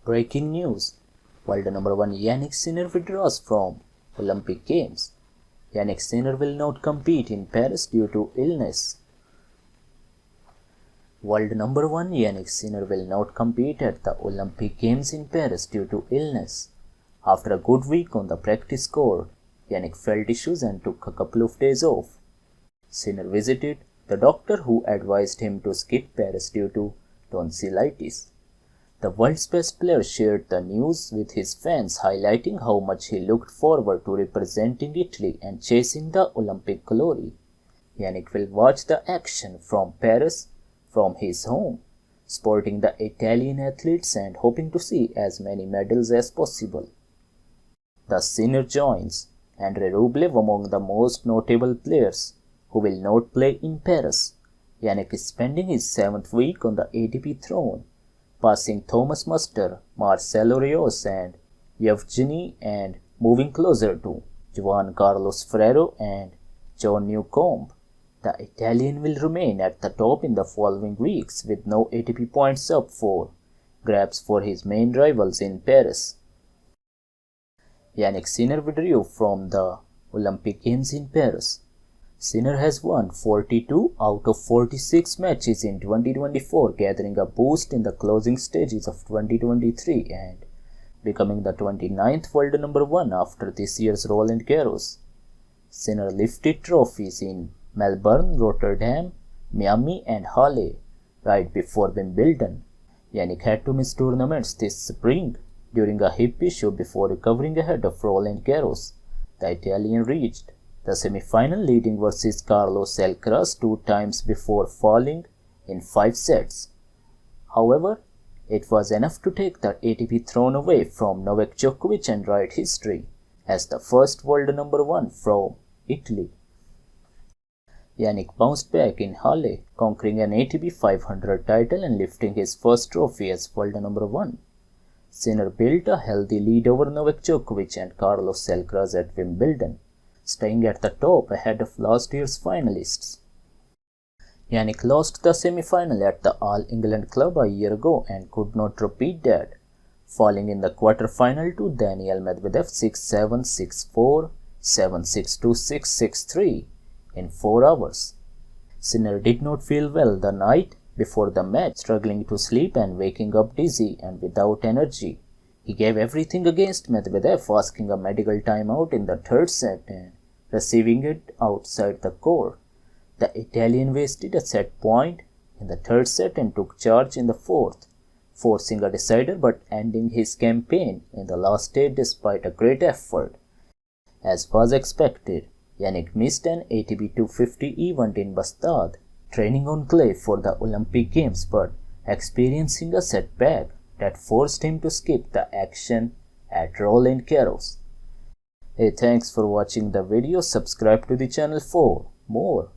Breaking news. World number 1 Jannik Sinner withdraws from Olympic Games. Jannik Sinner will not compete in Paris due to illness. World number 1 Jannik Sinner will not compete at the Olympic Games in Paris due to illness. After a good week on the practice court, Jannik felt issues and took a couple of days off. Sinner visited the doctor who advised him to skip Paris due to tonsillitis. The world's best player shared the news with his fans, highlighting how much he looked forward to representing Italy and chasing the Olympic glory. Jannik will watch the action from Paris from his home, supporting the Italian athletes and hoping to see as many medals as possible. The Sinner joins Andre Rublev among the most notable players who will not play in Paris. Jannik is spending his 7th week on the ATP throne, passing Thomas Muster, Marcelo Rios and Yevgeny and moving closer to Juan Carlos Ferrero and John Newcomb. The Italian will remain at the top in the following weeks with no ATP points up for grabs for his main rivals in Paris. Jannik Sinner withdrew from the Olympic Games in Paris. Sinner has won 42 out of 46 matches in 2024, gathering a boost in the closing stages of 2023 and becoming the 29th world number 1 after this year's Roland Garros. Sinner lifted trophies in Melbourne, Rotterdam, Miami and Halle right before Wimbledon. Jannik had to miss tournaments this spring during a hip issue before recovering ahead of Roland Garros. The Italian reached the semi-final leading versus Carlos Alcaraz 2 times before falling in 5 sets. However, it was enough to take the ATP throne away from Novak Djokovic and write history as the first world number 1 from Italy. Jannik bounced back in Halle, conquering an ATP 500 title and lifting his first trophy as world number 1. Sinner built a healthy lead over Novak Djokovic and Carlos Alcaraz at Wimbledon, staying at the top ahead of last year's finalists. Jannik lost the semi-final at the All England Club a year ago and could not repeat that, falling in the quarter-final to Daniil Medvedev 6-7, 6-4, 7-6-2, 6-6-3 in 4 hours. Sinner did not feel well the night before the match, struggling to sleep and waking up dizzy and without energy. He gave everything against Medvedev, asking a medical timeout in the 3rd set and receiving it outside the court. The Italian wasted a set point in the 3rd set and took charge in the 4th, forcing a decider but ending his campaign in the last 8 despite a great effort. As was expected, Jannik missed an ATP 250 event in Bastad, training on clay for the Olympic Games but experiencing a setback that forced him to skip the action at Roland Garros. Hey, thanks for watching the video. Subscribe to the channel for more.